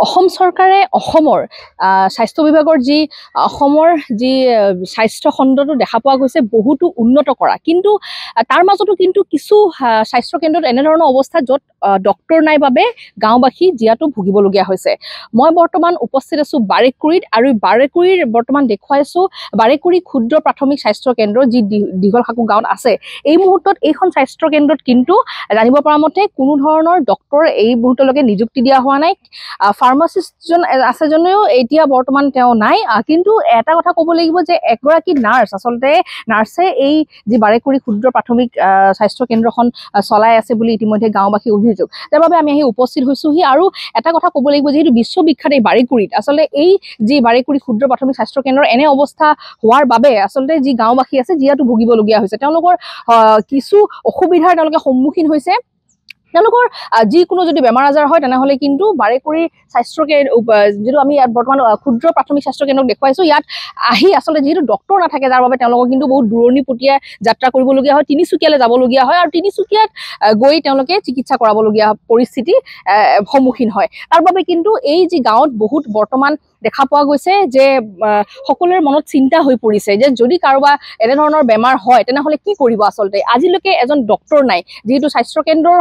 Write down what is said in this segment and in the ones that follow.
অসম চৰকাৰে অসমৰ স্বাস্থ্য বিভাগৰ যি অসমৰ যি স্বাস্থ্য খণ্ডটো দেখা পোৱা গৈছে বহুতো উন্নত কৰা, কিন্তু তাৰ মাজতো কিন্তু কিছু স্বাস্থ্য কেন্দ্ৰত এনেধৰণৰ অৱস্থা য'ত ডক্টৰ নাই বাবে গাঁওবাসী জীয়াতো ভুগিবলগীয়া হৈছে। মই বৰ্তমান উপস্থিত আছোঁ বাৰেকুৰিত, আৰু বাৰেকুৰিৰ বৰ্তমান দেখুৱাইছোঁ বাৰেকুৰি ক্ষুদ্ৰ প্ৰাথমিক স্বাস্থ্য কেন্দ্ৰ যি দীঘলখাকু গাঁৱত আছে। এই মুহূৰ্তত এইখন স্বাস্থ্য কেন্দ্ৰত কিন্তু জানিব পৰা মতে কোনো ধৰণৰ ডক্টৰ এই মুহূৰ্তলৈকে নিযুক্তি দিয়া হোৱা নাই। ফাৰ্মাচিষ্টজন আছে যদিও এতিয়া বৰ্তমান তেওঁ নাই, কিন্তু এটা কথা ক'ব লাগিব যে এগৰাকী নাৰ্ছ, আচলতে নাৰ্ছে এই যি বাৰেকুৰি ক্ষুদ্ৰ প্ৰাথমিক স্বাস্থ্য কেন্দ্ৰখন চলাই আছে বুলি ইতিমধ্যে গাঁওবাসী অভিযোগ, যাৰ বাবে আমি আহি উপস্থিত হৈছোহি। আৰু এটা কথা ক'ব লাগিব, যিহেতু বিশ্ববিখ্যাত এই বাৰেকুৰিত আচলতে এই যি বাৰেকুৰি ক্ষুদ্ৰ প্ৰাথমিক স্বাস্থ্য কেন্দ্ৰৰ এনে অৱস্থা হোৱাৰ বাবে আচলতে যি গাঁওবাসী আছে যিহেতু ভুগিবলগীয়া হৈছে, তেওঁলোকৰ কিছু অসুবিধাৰ তেওঁলোকে সন্মুখীন হৈছে। তেওঁলোকৰ যিকোনো যদি বেমাৰ আজাৰ হয় তেনেহ'লে কিন্তু বাৰেকুৰি স্বাস্থ্য যিটো আমি ইয়াত বৰ্তমান ক্ষুদ্ৰ প্ৰাথমিক স্বাস্থ্য কেন্দ্ৰক দেখুৱাইছোঁ, ইয়াত আহি আচলতে যিহেতু ডক্টৰ নাথাকে, যাৰ বাবে তেওঁলোকক কিন্তু বহুত দূৰণিপতীয়া যাত্ৰা কৰিবলগীয়া হয়, তিনিচুকীয়ালৈ যাবলগীয়া হয়, আৰু তিনিচুকীয়াত গৈ তেওঁলোকে চিকিৎসা কৰাবলগীয়া পৰিস্থিতি সন্মুখীন হয়। তাৰ বাবে কিন্তু এই যি গাঁৱত বহুত বৰ্তমান দেখা পোৱা গৈছে যে সকলোৰে মনত চিন্তা হৈ পৰিছে যে যদি কাৰোবাৰ এনেধৰণৰ বেমাৰ হয় তেনেহ'লে কি কৰিব। আচলতে আজিলৈকে এজন ডক্টৰ নাই, যিহেতু স্বাস্থ্য কেন্দ্ৰৰ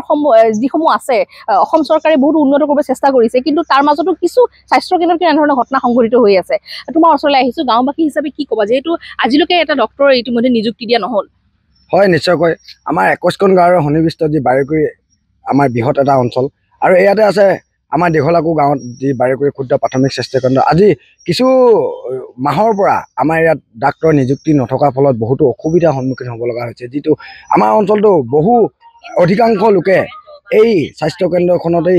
যিসমূহ আছে অসম চৰকাৰে বহুত উন্নত কৰিব চেষ্টা কৰিছে, কিন্তু তাৰ মাজতো কিছু স্বাস্থ্য কেন্দ্ৰত এনেধৰণৰ ঘটনা সংঘটিত হৈ আছে। তোমাৰ ওচৰলৈ আহিছোঁ, গাঁওবাসী হিচাপে কি ক'বা, যিহেতু আজিলৈকে এটা ডক্টৰ ইতিমধ্যে নিযুক্তি দিয়া নহ'ল? হয়, নিশ্চয়কৈ আমাৰ 21খন গাঁৱৰ সন্নিৱিষ্ট যি বাৰেকুৰি আমাৰ বৃহৎ এটা অঞ্চল, আৰু ইয়াতে আছে আমাৰ দীঘলাকু গাঁৱত যি বাৰেকুৰি ক্ষুদ্ৰ প্ৰাথমিক স্বাস্থ্য কেন্দ্ৰ। আজি কিছু মাহৰ পৰা আমাৰ ইয়াত ডাক্তৰ নিযুক্তি নথকাৰ ফলত বহুতো অসুবিধাৰ সন্মুখীন হ'ব লগা হৈছে, যিটো আমাৰ অঞ্চলটো বহু অধিকাংশ লোকে এই স্বাস্থ্য কেন্দ্ৰখনতেই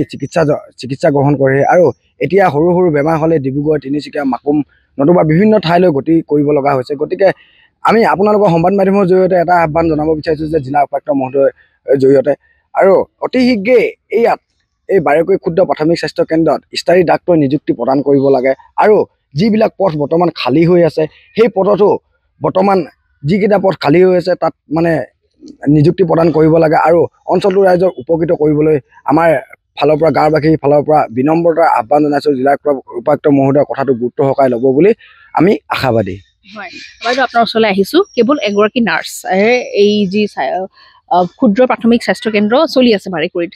চিকিৎসা গ্ৰহণ কৰে, আৰু এতিয়া সৰু সৰু বেমাৰ হ'লে ডিব্ৰুগড়, তিনিচুকীয়া, মাকুম নতুবা বিভিন্ন ঠাইলৈ গতি কৰিব লগা হৈছে। গতিকে আমি আপোনালোকৰ সংবাদ মাধ্যমৰ জৰিয়তে এটা আহ্বান জনাব বিচাৰিছোঁ যে জিলা উপায়ুক্ত মহোদয়ৰ জৰিয়তে আৰু অতি শীঘ্ৰেই ইয়াত এই বাৰেকুৰি ক্ষুদ্ৰ প্ৰাথমিক স্বাস্থ্য কেন্দ্ৰত স্থায়ী ডাক্তৰ নিযুক্তি প্ৰদান কৰিব লাগে, আৰু যিবিলাক পথ বৰ্তমান খালী হৈ আছে সেই পথতো বৰ্তমান যিকেইটা পথ খালী হৈ আছে তাত মানে নিযুক্তি প্ৰদান কৰিব লাগে, আৰু অঞ্চলটোৰ ৰাইজক উপকৃত কৰিবলৈ আমাৰ ফালৰ পৰা গাঁওবাসীৰ ফালৰ পৰা বিনম্ৰতাৰ আহ্বান জনাইছোঁ। জিলা উপায়ুক্ত মহোদয়ৰ কথাটো গুৰুত্ব সহকাৰে ল'ব বুলি আমি আশাবাদী। হয়, বাইদেউ আপোনাৰ ওচৰলৈ আহিছোঁ। কেৱল এগৰাকী নাৰ্ছ এই যি ক্ষুদ্ৰ প্ৰাথমিক স্বাস্থ্য কেন্দ্ৰ চলি আছে বাৰেকুৰিত,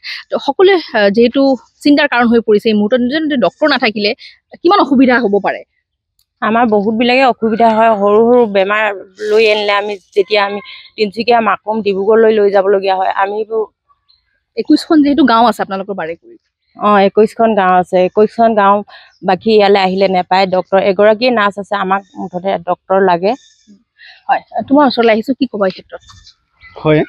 সকলোৱে যিহেতু চিন্তাৰ কাৰণ হৈ পৰিছে এই মুহূৰ্তত, যদি ডক্টৰ নাথাকিলে কিমান অসুবিধা হ'ব পাৰে। আমাৰ বহুতবিলাকে অসুবিধা হয়, সৰু সৰু বেমাৰ লৈ আনিলে আমি যেতিয়া আমি তিনিচুকীয়া, মাকুম, ডিব্ৰুগড়লৈ লৈ যাবলগীয়া হয়। আমিবোৰ 21খন যিহেতু গাঁও আছে আপোনালোকৰ বাৰেকুৰিত। 21খন গাঁও আছে, 21খন গাঁও বাকী ইয়ালৈ আহিলে নেপায় ডক্টৰ। এগৰাকী নাৰ্ছ আছে, আমাক মুঠতে ডক্টৰ লাগে। হয়, তোমাৰ ওচৰলৈ আহিছোঁ, কি ক'বা এই ক্ষেত্ৰত? হয়,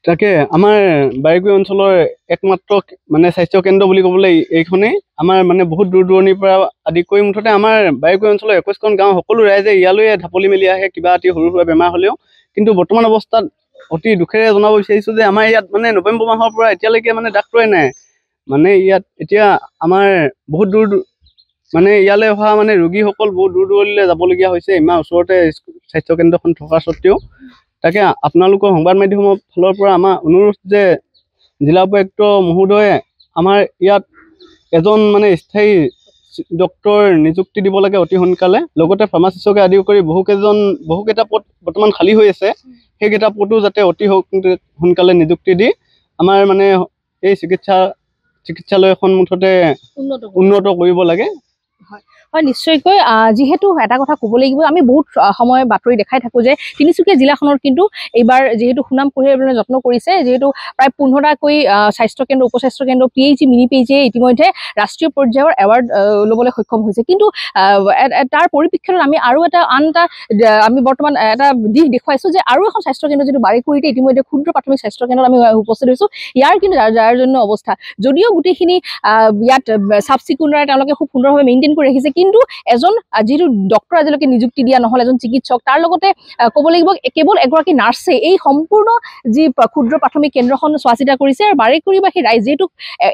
তাকে আমাৰ বাৰেকুৰি অঞ্চলৰ একমাত্ৰ মানে স্বাস্থ্য কেন্দ্ৰ বুলি ক'বলৈ এইখনেই। আমাৰ মানে বহুত দূৰ দূৰণিৰ পৰা আদি কৰি মুঠতে আমাৰ বাৰেকুৰি অঞ্চলৰ 21খন গাঁও সকলো ৰাইজে ইয়ালৈ ঢাপলি মেলি আহে কিবা এটি সৰু সুৰা বেমাৰ হ'লেও। কিন্তু বৰ্তমান অৱস্থাত অতি দুখেৰে জনাব বিচাৰিছোঁ যে আমাৰ ইয়াত মানে নৱেম্বৰ মাহৰ পৰা এতিয়ালৈকে মানে ডাক্তৰে নাই। মানে ইয়াত এতিয়া আমাৰ বহুত দূৰ মানে ইয়ালৈ অহা মানে ৰোগীসকল বহুত দূৰ দূৰণিলৈ যাবলগীয়া হৈছে, ইমান ওচৰতে স্বাস্থ্য কেন্দ্ৰখন থকা স্বত্বেও। তাকে আপোনালোকৰ সংবাদ মাধ্যমৰ ফালৰ পৰা আমাৰ অনুৰোধ যে জিলা উপায়ুক্ত মহোদয়ে আমাৰ ইয়াত এজন মানে স্থায়ী ডক্টৰ নিযুক্তি দিব লাগে অতি সোনকালে, লগতে ফাৰ্মাচিষ্টকে আদি কৰি বহুকেইটা পদ বৰ্তমান খালী হৈ আছে, সেইকেইটা পদো যাতে অতি সোনকালে নিযুক্তি দি আমাৰ মানে এই চিকিৎসালয়খন মুঠতে উন্নত কৰিব লাগে। হয়, নিশ্চয়কৈ। যিহেতু এটা কথা ক'ব লাগিব, আমি বহুত সময় বাতৰি দেখাই থাকোঁ যে তিনিচুকীয়া জিলাখনত কিন্তু এইবাৰ যিহেতু সুনাম কঢ়িয়াবলৈ যত্ন কৰিছে, যিহেতু প্ৰায় 15টাকৈ স্বাস্থ্য কেন্দ্ৰ, উপস্বাস্থ্য কেন্দ্ৰ, PHC, মিনি PHC ইতিমধ্যে ৰাষ্ট্ৰীয় পৰ্যায়ৰ এৱাৰ্ড ল'বলৈ সক্ষম হৈছে। কিন্তু তাৰ পৰিপ্ৰেক্ষিতত আমি আৰু আন এটা আমি বৰ্তমান এটা দিশ দেখুৱাইছোঁ যে আৰু এখন স্বাস্থ্য কেন্দ্ৰ যিটো বাৰেকুৰিতে ইতিমধ্যে ক্ষুদ্ৰ প্ৰাথমিক স্বাস্থ্য কেন্দ্ৰত আমি উপস্থিত হৈছোঁ। ইয়াৰ কিন্তু যাৰ জন্য অৱস্থা যদিও গোটেইখিনি ইয়াত চাফ চিকুণৰে তেওঁলোকে খুব সুন্দৰভাৱে মেইনটেইন মেইনটেইন কৰি ৰাখিছে কিন্তু এজন যিটো ডক্টৰ আজিলৈকে নিযুক্তি দিয়া নহ'ল এজন চিকিৎসক তাৰ লগতে ক'ব লাগিব কেৱল এগৰাকী নাৰ্ছে এই সম্পূৰ্ণ যি ক্ষুদ্ৰ প্ৰাথমিক কেন্দ্ৰখন চোৱা চিতা কৰিছে আৰু বাৰেকুৰিবাসী ৰাইজ যিহেতু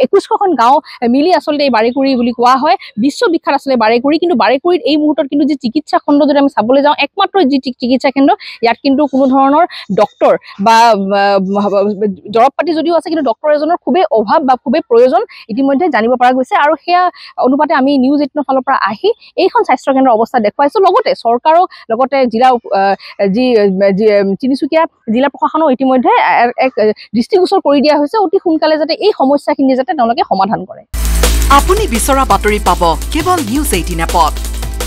21খন গাঁও মিলি আচলতে এই বাৰেকুৰি বুলি কোৱা হয় বিশ্ববিখ্যাত আচলতে বাৰেকুৰি কিন্তু বাৰেকুৰিত এই মুহূৰ্তত কিন্তু যি চিকিৎসা খণ্ড যদি আমি চাবলৈ যাওঁ একমাত্ৰ যি চিকিৎসা কেন্দ্ৰ ইয়াত কিন্তু কোনো ধৰণৰ ডক্টৰ বা দৰৱ পাতি যদিও আছে কিন্তু ডক্টৰ এজনৰ খুবেই অভাৱ বা খুবেই প্ৰয়োজন ইতিমধ্যে জানিব পৰা গৈছে আৰু সেয়া অনুপাতে আমি নিউজ 18 ফালৰ পৰা আহি এইখন স্বাস্থ্য কেন্দ্ৰৰ অৱস্থা দেখুৱাইছো লগতে চৰকাৰক লগতে জিলা যি তিনিচুকীয়া জিলা প্ৰশাসনক ইতিমধ্যে এক দৃষ্টিগোচৰ কৰি দিয়া হৈছে অতি সোনকালে যাতে এই সমস্যাখিনি যাতে তেওঁলোকে সমাধান কৰে আপুনি বিচৰা বাতৰি পাব কেৱল নিউজ 18 এপত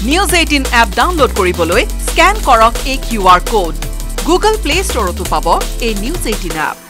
নিউজ 18 এপ ডাউনলোড কৰিবলৈ স্ক্যান কৰক এই QR কোড গুগল প্লে ষ্টৰতো পাব এই নিউজ 18 এপ